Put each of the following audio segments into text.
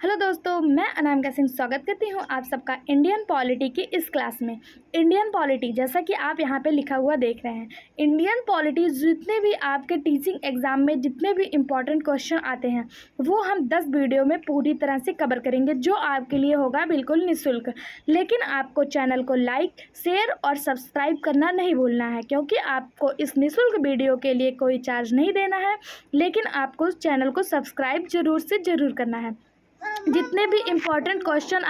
Hello दोस्तों, मैं अनामिका सिंह स्वागत करती हूँ आप सबका इंडियन पॉलिटी की इस क्लास में। इंडियन पॉलिटी जैसा कि आप यहाँ पे लिखा हुआ देख रहे हैं, इंडियन पॉलिटी जितने भी आपके टीचिंग एग्जाम में जितने भी इम्पॉर्टेंट क्वेश्चन आते हैं वो हम 10 वीडियो में पूरी तरह से कवर करेंगे, जो आपके लिए होगा बिल्कुल निःशुल्क। लेकिन आपको चैनल को लाइक, शेयर और सब्सक्राइब करना नहीं भूलना है, क्योंकि आपको इस निःशुल्क वीडियो के लिए कोई चार्ज नहीं देना है, लेकिन आपको चैनल को सब्सक्राइब ज़रूर से ज़रूर करना है। जितने भी इम्पॉर्टेंट क्वेश्चन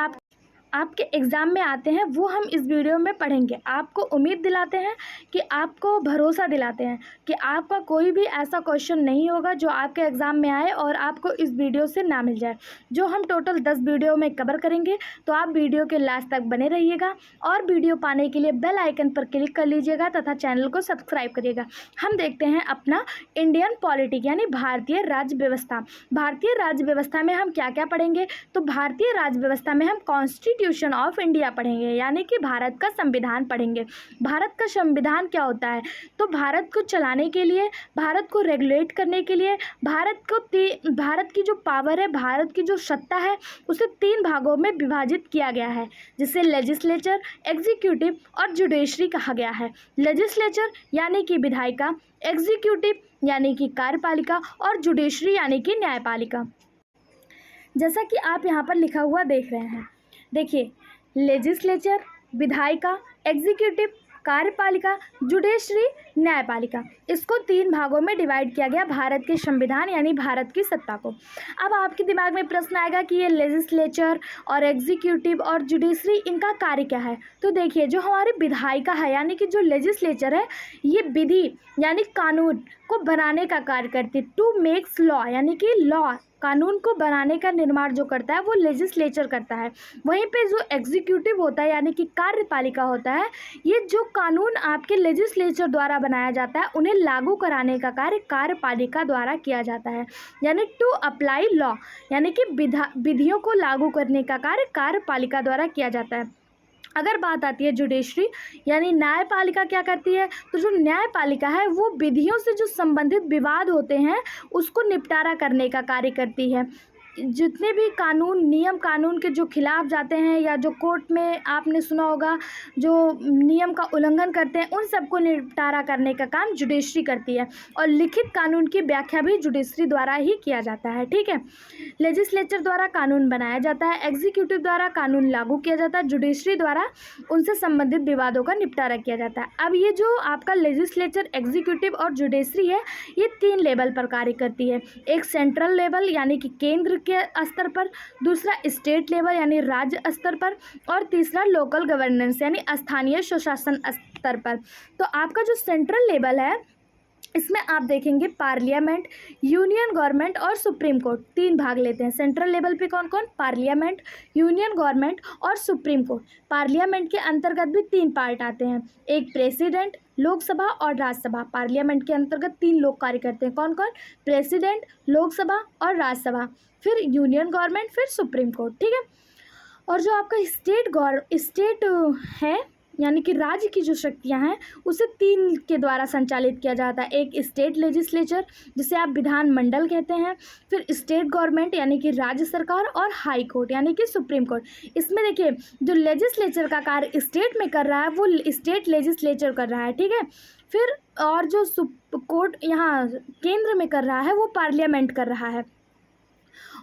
आपके एग्ज़ाम में आते हैं वो हम इस वीडियो में पढ़ेंगे। आपको उम्मीद दिलाते हैं कि आपको भरोसा दिलाते हैं कि आपका कोई भी ऐसा क्वेश्चन नहीं होगा जो आपके एग्ज़ाम में आए और आपको इस वीडियो से ना मिल जाए। जो हम टोटल 10 वीडियो में कवर करेंगे, तो आप वीडियो के लास्ट तक बने रहिएगा और वीडियो पाने के लिए बेल आइकन पर क्लिक कर लीजिएगा तथा चैनल को सब्सक्राइब करिएगा। हम देखते हैं अपना इंडियन पॉलिटी यानी भारतीय राज्य व्यवस्था। भारतीय राज्य व्यवस्था में हम क्या क्या पढ़ेंगे? तो भारतीय राज्य व्यवस्था में हम कॉन्स्टिट्यूशन ऑफ इंडिया पढ़ेंगे, यानी कि भारत का संविधान पढ़ेंगे। भारत का संविधान क्या होता है? तो भारत को चलाने के लिए, भारत को रेगुलेट करने के लिए, भारत की जो पावर है, भारत की जो सत्ता है, उसे 3 भागों में विभाजित किया गया है, जिसे लेजिस्लेचर, एग्जीक्यूटिव और जुडिशरी कहा गया है। लेजिस्लेचर यानी कि विधायिका, एग्जीक्यूटिव यानी कि कार्यपालिका और जुडिशरी यानी कि न्यायपालिका। जैसा कि आप यहाँ पर लिखा हुआ देख रहे हैं, देखिए, लेजिस्लेचर, विधायिका, एग्जीक्यूटिव, कार्यपालिका, जुडिशरी, न्यायपालिका, इसको 3 भागों में डिवाइड किया गया भारत के संविधान यानी भारत की सत्ता को। अब आपके दिमाग में प्रश्न आएगा कि ये लेजिस्लेचर और एग्जीक्यूटिव और जुडिशरी, इनका कार्य क्या है? तो देखिए, जो हमारी विधायिका है यानी कि जो लेजिस्लेचर है, ये विधि यानी कानून को बनाने का कार्य करती है। टू मेक्स लॉ यानी कि लॉ, कानून को बनाने का निर्माण जो करता है वो लेजिस्लेचर करता है। वहीं पे जो एग्जीक्यूटिव होता है यानी कि कार्यपालिका होता है, ये जो कानून आपके लेजिस्लेचर द्वारा बनाया जाता है उन्हें लागू कराने का कार्य कार्यपालिका द्वारा किया जाता है। यानी टू अप्लाई लॉ यानी कि विधियों को लागू करने का कार्य कार्यपालिका द्वारा किया जाता है। अगर बात आती है जुडिशरी यानी न्यायपालिका क्या करती है? तो जो न्यायपालिका है वो विधियों से जो संबंधित विवाद होते हैं उसको निपटारा करने का कार्य करती है। जितने भी कानून, नियम कानून के जो खिलाफ जाते हैं या जो कोर्ट में आपने सुना होगा जो नियम का उल्लंघन करते हैं, उन सबको निपटारा करने का काम जुडिशरी करती है। और लिखित कानून की व्याख्या भी जुडिशरी द्वारा ही किया जाता है। ठीक है, लेजिस्लेचर द्वारा कानून बनाया जाता है, एग्जीक्यूटिव द्वारा कानून लागू किया जाता है, जुडिशरी द्वारा उनसे संबंधित विवादों का निपटारा किया जाता है। अब ये जो आपका लेजिस्लेचर, एग्जीक्यूटिव और जुडिशरी है, ये 3 लेवल पर कार्य करती है। एक सेंट्रल लेवल यानी कि केंद्र के स्तर पर, दूसरा स्टेट लेवल यानी राज्य स्तर पर, और तीसरा लोकल गवर्नेंस यानी स्थानीय स्वशासन स्तर पर। तो आपका जो सेंट्रल लेवल है, इसमें आप देखेंगे पार्लियामेंट, यूनियन गवर्नमेंट और सुप्रीम कोर्ट, 3 भाग लेते हैं। सेंट्रल लेवल पे कौन कौन? पार्लियामेंट, यूनियन गवर्नमेंट और सुप्रीम कोर्ट। पार्लियामेंट के अंतर्गत भी 3 पार्ट आते हैं, एक प्रेसिडेंट, लोकसभा और राज्यसभा। पार्लियामेंट के अंतर्गत 3 लोग कार्य करते हैं, कौन कौन? प्रेसिडेंट, लोकसभा और राज्यसभा, फिर यूनियन गवर्नमेंट, फिर सुप्रीम कोर्ट। ठीक है, और जो आपका स्टेट है यानी कि राज्य की जो शक्तियां हैं उसे 3 के द्वारा संचालित किया जाता है। एक स्टेट लेजिस्लेचर जिसे आप विधानमंडल कहते हैं, फिर स्टेट गवर्नमेंट यानी कि राज्य सरकार, और हाई कोर्ट यानी कि सुप्रीम कोर्ट। इसमें देखिए, जो लेजिस्लेचर का कार्य स्टेट में कर रहा है वो स्टेट लेजिस्लेचर कर रहा है। ठीक है, फिर और जो कोर्ट यहाँ केंद्र में कर रहा है वो पार्लियामेंट कर रहा है,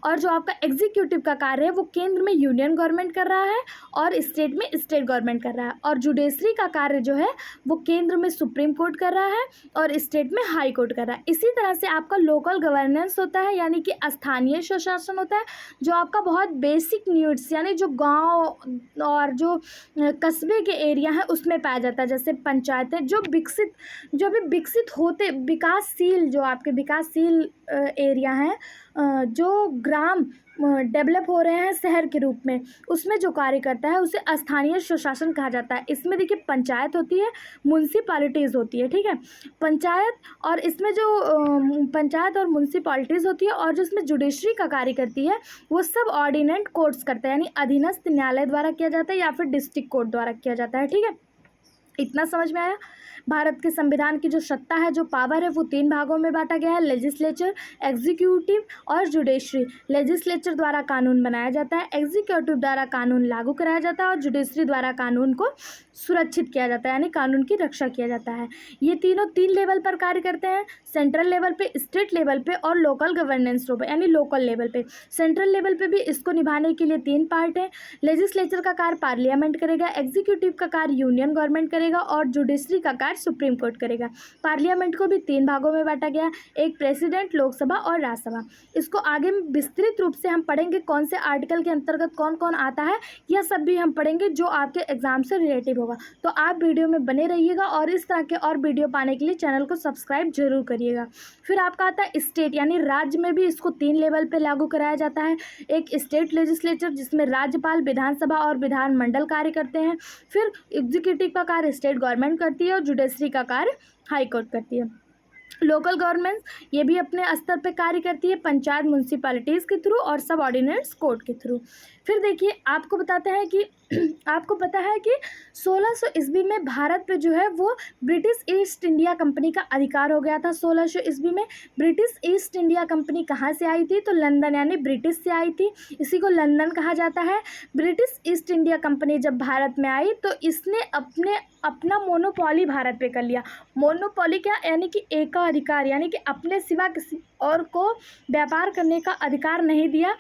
और जो आपका एग्जीक्यूटिव का कार्य है वो केंद्र में यूनियन गवर्नमेंट कर रहा है और स्टेट में स्टेट गवर्नमेंट कर रहा है, और जुडिशरी का कार्य जो है वो केंद्र में सुप्रीम कोर्ट कर रहा है और स्टेट में हाई कोर्ट कर रहा है। इसी तरह से आपका लोकल गवर्नेंस होता है यानी कि स्थानीय स्वशासन होता है, जो आपका बहुत बेसिक नीड्स यानी जो गाँव और जो कस्बे के एरिया है उसमें पाया जाता है। जैसे पंचायतें जो भी विकसित होते, विकासशील, जो आपके विकासशील एरिया हैं, जो ग्राम डेवलप हो रहे हैं शहर के रूप में, उसमें जो कार्य करता है उसे स्थानीय स्वशासन कहा जाता है। इसमें देखिए पंचायत होती है, म्यूनसिपैलिटीज़ होती है। ठीक है, पंचायत और इसमें जो पंचायत और म्यूनसिपैलिटीज़ होती है, और जो इसमें जुडिशरी का कार्य करती है वो सब ऑर्डिनेंट कोर्ट्स करता है, यानी अधीनस्थ न्यायालय द्वारा किया जाता है या फिर डिस्ट्रिक्ट कोर्ट द्वारा किया जाता है। ठीक है, इतना समझ में आया। भारत के संविधान की जो सत्ता है, जो पावर है, वो 3 भागों में बांटा गया है, लेजिस्लेचर, एग्जीक्यूटिव और जुडिशरी। लेजिस्लेचर द्वारा कानून बनाया जाता है, एग्जीक्यूटिव द्वारा कानून लागू कराया जाता है और जुडिशरी द्वारा कानून को सुरक्षित किया जाता है, यानी कानून की रक्षा किया जाता है। ये तीनों 3 लेवल पर कार्य करते हैं, सेंट्रल लेवल पे, स्टेट लेवल पे और लोकल गवर्नेंस लेवल यानी लोकल लेवल पे। सेंट्रल लेवल पे भी इसको निभाने के लिए 3 पार्ट हैं। लेजिस्लेचर का कार्य पार्लियामेंट करेगा, एग्जीक्यूटिव का कार्य यूनियन गवर्नमेंट करेगा और जुडिशरी का कार्य सुप्रीम कोर्ट करेगा। पार्लियामेंट को भी 3 भागों में बांटा गया, एक प्रेसिडेंट, लोकसभा और राज्यसभा। इसको आगे विस्तृत रूप से हम पढ़ेंगे, कौन से आर्टिकल के अंतर्गत कौन कौन आता है, यह सब भी हम पढ़ेंगे जो आपके एग्जाम से रिलेटिव होगा। तो आप वीडियो में बने रहिएगा और इस तरह के और वीडियो पाने के लिए चैनल को सब्सक्राइब जरूर करिएगा। फिर आपका आता है स्टेट, यानी राज्य में भी इसको 3 लेवल पे लागू कराया जाता है। एक स्टेट लेजिस्लेचर जिसमें राज्यपाल, विधानसभा और विधानमंडल कार्य करते हैं। फिर एग्जीक्यूटिव का कार्य स्टेट गवर्नमेंट करती है और जुडिशरी का कार्य हाई कोर्ट करती है। लोकल गवर्नमेंट ये भी अपने स्तर पे कार्य करती है, पंचायत, म्यूनसिपैलिटीज़ के थ्रू और सब ऑर्डिनेंस कोर्ट के थ्रू। फिर देखिए, आपको बताते हैं कि आपको पता है कि 1600 ईस्वी में भारत पे जो है वो ब्रिटिश ईस्ट इंडिया कंपनी का अधिकार हो गया था। 1600 ईस्वी में ब्रिटिश ईस्ट इंडिया कंपनी कहाँ से आई थी? तो लंदन, यानी ब्रिटिश से आई थी, इसी को लंदन कहा जाता है। ब्रिटिश ईस्ट इंडिया कंपनी जब भारत में आई तो इसने अपना मोनोपोली भारत पे कर लिया। मोनोपोली क्या, यानी कि एकाधिकार, यानी कि अपने सिवा किसी और को व्यापार करने का अधिकार नहीं दिया।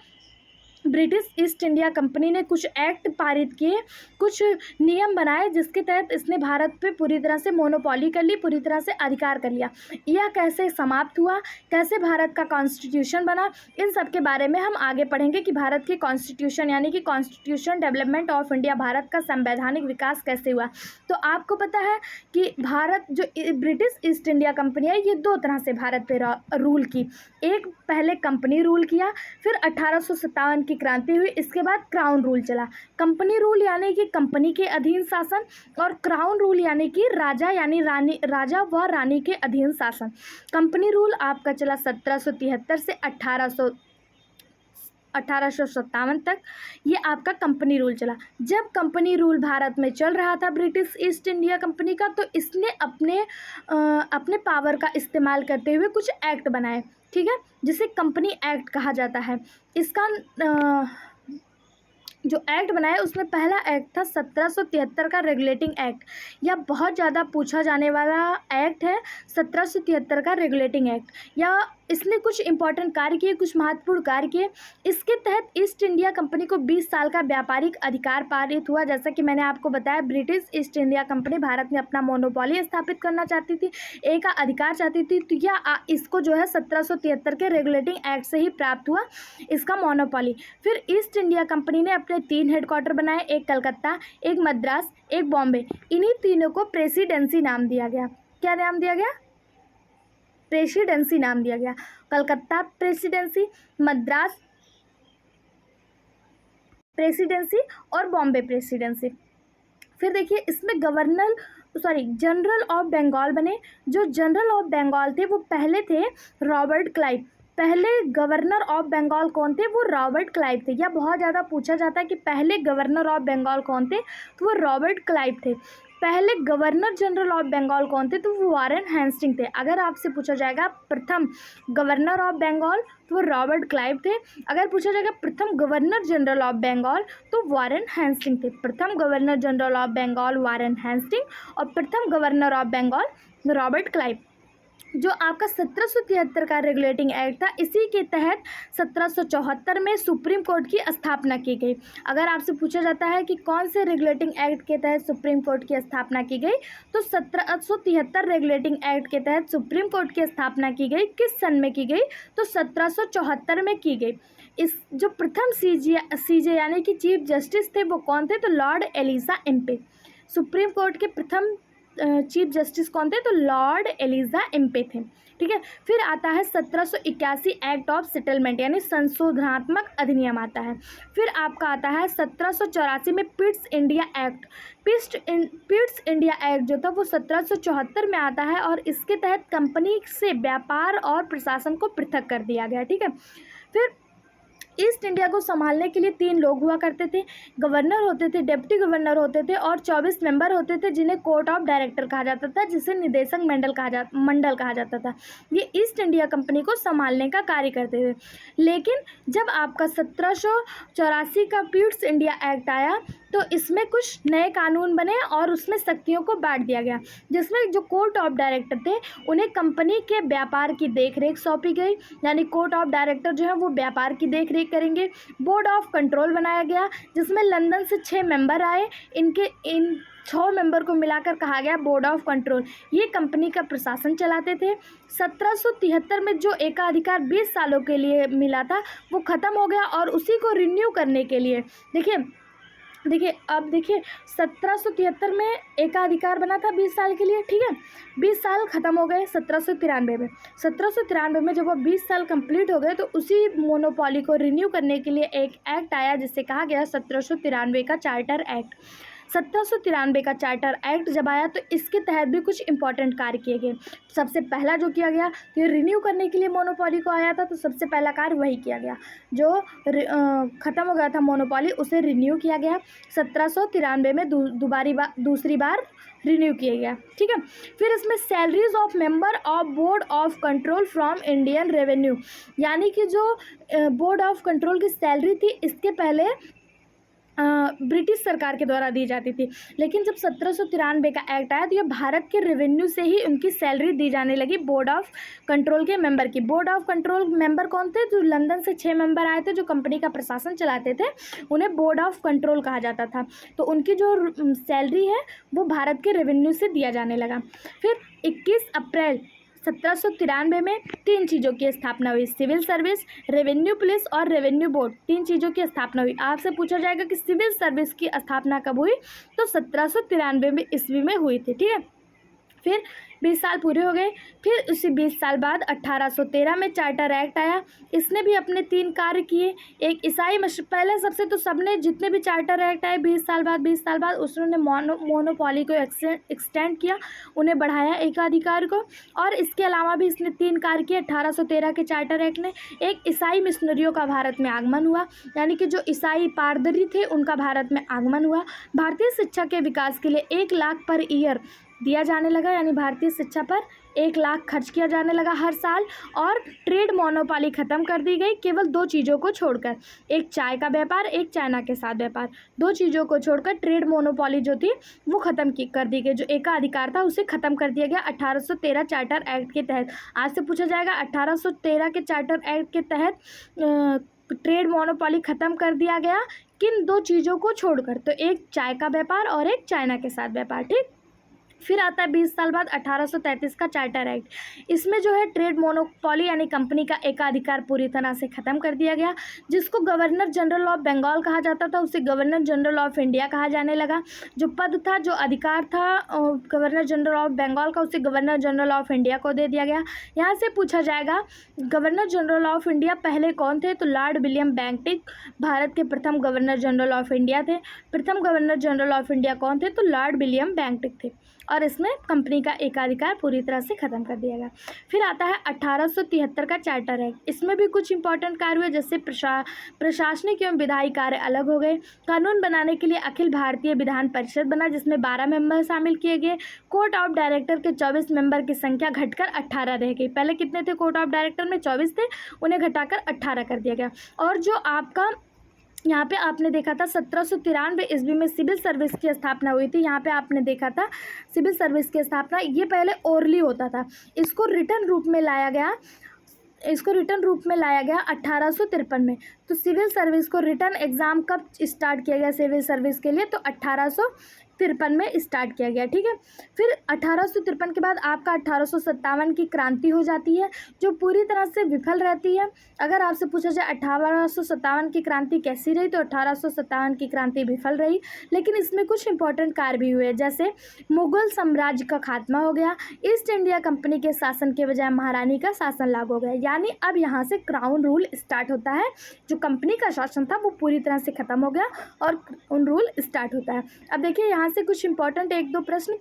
ब्रिटिश ईस्ट इंडिया कंपनी ने कुछ एक्ट पारित किए, कुछ नियम बनाए जिसके तहत इसने भारत पे पूरी तरह से मोनोपोली कर ली, पूरी तरह से अधिकार कर लिया। यह कैसे समाप्त हुआ, कैसे भारत का कॉन्स्टिट्यूशन बना, इन सब के बारे में हम आगे पढ़ेंगे कि भारत के कॉन्स्टिट्यूशन यानी कि constitution development of India, Bharat का संवैधानिक विकास कैसे हुआ। तो आपको पता है कि भारत जो ब्रिटिश ईस्ट इंडिया कंपनी है ये 2 तरह से भारत पे रूल की। एक पहले कंपनी रूल किया, फिर 1857 की क्रांति हुई, इसके बाद क्राउन रूल चला। कंपनी रूल यानी कि कंपनी के अधीन शासन और क्राउन रूल यानी कि राजा यानी रानी, राजा व रानी के अधीन शासन। कंपनी रूल आपका चला 1773 से 1857 तक, ये आपका कंपनी रूल चला। जब कंपनी रूल भारत में चल रहा था ब्रिटिश ईस्ट इंडिया कंपनी का, तो इसने अपने पावर का इस्तेमाल करते हुए कुछ एक्ट बनाए, ठीक है, जिसे कंपनी एक्ट कहा जाता है। इसका जो एक्ट बनाया उसमें पहला एक्ट था 1773 का रेगुलेटिंग एक्ट। यह बहुत ज़्यादा पूछा जाने वाला एक्ट है, 1773 का रेगुलेटिंग एक्ट। या इसने कुछ इंपॉर्टेंट कार्य किए, कुछ महत्वपूर्ण कार्य किए। इसके तहत ईस्ट इंडिया कंपनी को 20 साल का व्यापारिक अधिकार पारित हुआ। जैसा कि मैंने आपको बताया, British east India company Bharat में अपना मोनोपोली स्थापित करना चाहती थी, एक अधिकार चाहती थी, तो यह इसको जो है 1773 के रेगुलेटिंग एक्ट से ही प्राप्त हुआ इसका मोनोपोली। फिर ईस्ट इंडिया कंपनी ने अपने 3 हेडक्वार्टर बनाए, एक कलकत्ता, एक मद्रास, एक बॉम्बे। इन्हीं तीनों को प्रेसिडेंसी नाम दिया गया। क्या नाम दिया गया? प्रेसिडेंसी नाम दिया गया। कलकत्ता प्रेसिडेंसी, मद्रास प्रेसिडेंसी और बॉम्बे प्रेसिडेंसी। फिर देखिए, इसमें जनरल ऑफ बंगाल बने। जो जनरल ऑफ बंगाल थे वो पहले थे रॉबर्ट क्लाइव। पहले गवर्नर ऑफ बंगाल कौन थे? वो रॉबर्ट क्लाइव थे। यह बहुत ज़्यादा पूछा जाता है कि पहले गवर्नर ऑफ बंगाल कौन थे, तो वो रॉबर्ट क्लाइव थे। पहले गवर्नर जनरल ऑफ बंगाल कौन थे, तो वो वारेन हेस्टिंग थे। अगर आपसे पूछा जाएगा प्रथम गवर्नर ऑफ बंगाल, तो वो रॉबर्ट क्लाइव थे। अगर पूछा जाएगा प्रथम गवर्नर जनरल ऑफ बंगाल, तो वारेन हेस्टिंग थे। प्रथम governor general of Bengal Warren Hasting और प्रथम governor of Bengal Robert Clive. जो आपका 1773 का रेगुलेटिंग एक्ट था, इसी के तहत 1774 में सुप्रीम कोर्ट की स्थापना की गई। अगर आपसे पूछा जाता है कि कौन से रेगुलेटिंग एक्ट के तहत सुप्रीम कोर्ट की स्थापना की गई, तो 1773 रेगुलेटिंग एक्ट के तहत सुप्रीम कोर्ट की स्थापना की गई। किस सन में की गई? तो 1774 में की गई। इस जो प्रथम सीजे यानी कि चीफ जस्टिस थे वो कौन थे? तो lord Elijah Impey. Supreme court के प्रथम चीफ जस्टिस कौन थे? तो लॉर्ड एलिजा एम्पे थे, ठीक है। फिर आता है 1781 एक्ट ऑफ सेटलमेंट यानी संशोधनात्मक अधिनियम आता है। फिर आपका आता है 1784 में Pitt's India act. Pitt's India act जो था वो 1774 में आता है और इसके तहत कंपनी से व्यापार और प्रशासन को पृथक कर दिया गया, ठीक है। फिर ईस्ट इंडिया को संभालने के लिए 3 लोग हुआ करते थे। गवर्नर होते थे, डिप्टी गवर्नर होते थे और 24 मेंबर होते थे जिन्हें कोर्ट ऑफ डायरेक्टर कहा जाता था, जिसे निदेशक मंडल कहा जाता था। ये ईस्ट इंडिया कंपनी को संभालने का कार्य करते थे। लेकिन जब आपका 1784 का पीट्स इंडिया एक्ट आया तो इसमें कुछ नए कानून बने और उसमें शक्तियों को बांट दिया गया, जिसमें जो कोर्ट ऑफ डायरेक्टर थे उन्हें कंपनी के व्यापार की देखरेख सौंपी गई, यानी कोर्ट ऑफ डायरेक्टर जो है वो व्यापार की देखरेख करेंगे। बोर्ड ऑफ कंट्रोल बनाया गया जिसमें लंदन से 6 मेंबर आए। इन 6 मेंबर को मिलाकर कहा गया बोर्ड ऑफ कंट्रोल। ये कंपनी का प्रशासन चलाते थे। 1773 में जो एकाधिकार 20 सालों के लिए मिला था वो ख़त्म हो गया और उसी को रिन्यू करने के लिए अब देखिए 1773 में एकाधिकार बना था 20 साल के लिए, ठीक है। 20 साल ख़त्म हो गए 1793 में। 1793 में जब वो 20 साल कंप्लीट हो गए तो उसी मोनोपोली को रिन्यू करने के लिए एक एक्ट आया जिसे कहा गया 1793 का चार्टर एक्ट। 1793 का चार्टर एक्ट जब आया तो इसके तहत भी कुछ इंपॉर्टेंट कार्य किए गए। सबसे पहला जो किया गया कि रिन्यू करने के लिए मोनोपोली को आया था, तो सबसे पहला कार्य वही किया गया जो ख़त्म हो गया था मोनोपोली, उसे रिन्यू किया गया। 1793 में दूसरी बार रिन्यू किया गया, ठीक है। फिर इसमें salaries of member of board of control from Indian revenue, यानी कि जो बोर्ड ऑफ कंट्रोल की सैलरी थी इसके पहले ब्रिटिश सरकार के द्वारा दी जाती थी, लेकिन जब 1793 का एक्ट आया तो यह भारत के रेवेन्यू से ही उनकी सैलरी दी जाने लगी बोर्ड ऑफ कंट्रोल के मेंबर की। बोर्ड ऑफ कंट्रोल मेंबर कौन थे? जो लंदन से 6 मेंबर आए थे जो कंपनी का प्रशासन चलाते थे, उन्हें बोर्ड ऑफ कंट्रोल कहा जाता था। तो उनकी जो सैलरी है वो भारत के रेवेन्यू से दिया जाने लगा। फिर 21 अप्रैल 1793 में 3 चीज़ों की स्थापना हुई, सिविल सर्विस, रेवेन्यू पुलिस और रेवेन्यू बोर्ड। 3 चीज़ों की स्थापना हुई। आपसे पूछा जाएगा कि सिविल सर्विस की स्थापना कब हुई, तो 1793 में ईस्वी में हुई थी, ठीक है। फिर 20 साल पूरे हो गए। फिर उसी 20 साल बाद 1813 में चार्टर एक्ट आया। इसने भी अपने 3 कार्य किए। एक ईसाई पहले सबसे तो सबने जितने भी चार्टर एक्ट आए 20 साल बाद उसने मोनोपोली को एक्सटेंड किया, उन्हें बढ़ाया एकाधिकार को। और इसके अलावा भी इसने 3 कार्य किए 1813 के चार्टर एक्ट ने। एक ईसाई मिशनरियों का भारत में आगमन हुआ, यानी कि जो ईसाई पादरी थे उनका भारत में आगमन हुआ। भारतीय शिक्षा के विकास के लिए 1 लाख पर ईयर दिया जाने लगा, यानी भारतीय शिक्षा पर 1 लाख खर्च किया जाने लगा हर साल। और ट्रेड मोनोपोली ख़त्म कर दी गई केवल 2 चीज़ों को छोड़कर, एक चाय का व्यापार, एक चाइना के साथ व्यापार। 2 चीज़ों को छोड़कर ट्रेड मोनोपोली जो थी वो ख़त्म कर दी गई। जो एकाधिकार था उसे ख़त्म कर दिया गया 1813 चार्टर एक्ट के तहत। आज से पूछा जाएगा 1813 के चार्टर एक्ट के तहत ट्रेड मोनोपोली ख़त्म कर दिया गया किन 2 चीज़ों को छोड़कर, तो एक चाय का व्यापार और एक चाइना के साथ व्यापार, ठीक। फिर आता है 20 साल बाद 1833 का चार्टर एक्ट। इसमें जो है ट्रेड मोनोपोली यानी कंपनी का एकाधिकार पूरी तरह से ख़त्म कर दिया गया। जिसको गवर्नर जनरल ऑफ बंगाल कहा जाता था उसे गवर्नर जनरल ऑफ इंडिया कहा जाने लगा। जो पद था, जो अधिकार था गवर्नर जनरल ऑफ बंगाल का, उसे गवर्नर जनरल ऑफ इंडिया को दे दिया गया। यहाँ से पूछा जाएगा गवर्नर जनरल ऑफ इंडिया पहले कौन थे, तो लॉर्ड विलियम बेंटिक भारत के प्रथम गवर्नर जनरल ऑफ इंडिया थे। प्रथम गवर्नर जनरल ऑफ इंडिया कौन थे, तो लॉर्ड विलियम बेंटिक थे। और इसमें कंपनी का एकाधिकार पूरी तरह से ख़त्म कर दिया गया। फिर आता है 1873 का चार्टर एक्ट। इसमें भी कुछ इंपॉर्टेंट कार्य हुए, जैसे प्रशासनिक एवं विधायी कार्य अलग हो गए। कानून बनाने के लिए अखिल भारतीय विधान परिषद बना जिसमें 12 मेंबर शामिल किए गए। कोर्ट ऑफ डायरेक्टर के 24 मेंबर की संख्या घटकर 18 रह गई। पहले कितने थे कोर्ट ऑफ डायरेक्टर में? 24 थे, उन्हें घटाकर 18 कर दिया गया। और जो आपका यहाँ पे आपने देखा था 1793 ईस्वी में सिविल सर्विस की स्थापना हुई थी। यहाँ पे आपने देखा था सिविल सर्विस की स्थापना, ये पहले ओरली होता था, इसको रिटर्न रूप में लाया गया 1853 में। तो सिविल सर्विस को रिटर्न एग्ज़ाम कब स्टार्ट किया गया सिविल सर्विस के लिए, तो 1853 में स्टार्ट किया गया, ठीक है। फिर 1853 के बाद आपका 1857 की क्रांति हो जाती है जो पूरी तरह से विफल रहती है। अगर आपसे पूछा जाए 1857 की क्रांति कैसी रही, तो 1857 की क्रांति विफल रही, लेकिन इसमें कुछ इंपॉर्टेंट कार्य भी हुए, जैसे मुगल साम्राज्य का खात्मा हो गया। ईस्ट इंडिया कंपनी के शासन के बजाय महारानी का शासन लागू हो गया, यानी अब यहाँ से क्राउन रूल स्टार्ट होता है। जो कंपनी का शासन था वो पूरी तरह से ख़त्म हो गया और क्राउन रूल स्टार्ट होता है। अब देखिए यहाँ से कुछ इंपॉर्टेंट 1-2 प्रश्न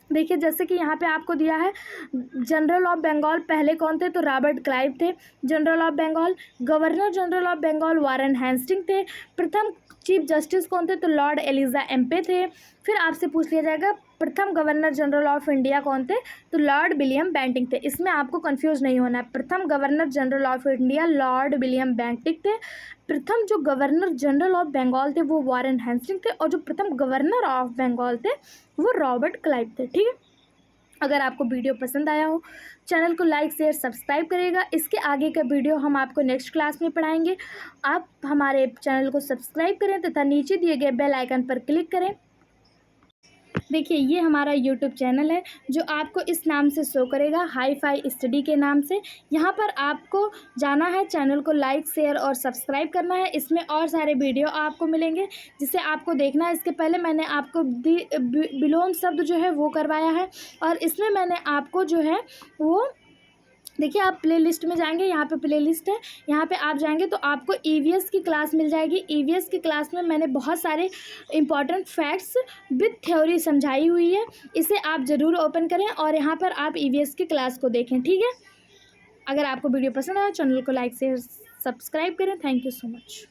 देखिए जैसे कि यहाँ पे आपको दिया है जनरल ऑफ बंगाल पहले कौन थे, तो रॉबर्ट क्लाइव थे general of Bengal. Governor general of Bengal Warren Hasting थे। प्रथम चीफ जस्टिस कौन थे, तो लॉर्ड एलिजा एम्पे थे। फिर आपसे पूछ लिया जाएगा प्रथम गवर्नर जनरल ऑफ इंडिया कौन थे, तो लॉर्ड विलियम बेंटिंक थे। इसमें आपको कंफ्यूज नहीं होना है, प्रथम governor general of India Lord William Bentinck थे। प्रथम जो गवर्नर जनरल ऑफ बंगाल थे वो वारन हेस्टिंग थे, और जो प्रथम गवर्नर ऑफ बंगाल थे वो रॉबर्ट क्लाइव थे। ठीक है, अगर आपको वीडियो पसंद आया हो चैनल को लाइक शेयर सब्सक्राइब करिएगा। इसके आगे का वीडियो हम आपको नेक्स्ट क्लास में पढ़ाएंगे। आप हमारे चैनल को सब्सक्राइब करें तथा नीचे दिए गए बेल आइकन पर क्लिक करें। देखिए ये हमारा यूट्यूब चैनल है जो आपको इस नाम से शो करेगा, हाई फाई स्टडी के नाम से। यहाँ पर आपको जाना है, चैनल को लाइक शेयर और सब्सक्राइब करना है। इसमें और सारे वीडियो आपको मिलेंगे जिसे आपको देखना है। इसके पहले मैंने आपको विलोम शब्द जो है वो करवाया है, और इसमें मैंने आपको जो है वो देखिए आप प्ले लिस्ट में जाएंगे, यहाँ पे प्ले लिस्ट है, यहाँ पे आप जाएंगे तो आपको ईवीएस की क्लास मिल जाएगी। ईवीएस की क्लास में मैंने बहुत सारे इंपॉर्टेंट फैक्ट्स विद थ्योरी समझाई हुई है, इसे आप ज़रूर ओपन करें और यहाँ पर आप ईवीएस की क्लास को देखें। ठीक है, अगर आपको वीडियो पसंद आया चैनल को लाइक शेयर सब्सक्राइब करें। Thank you so much.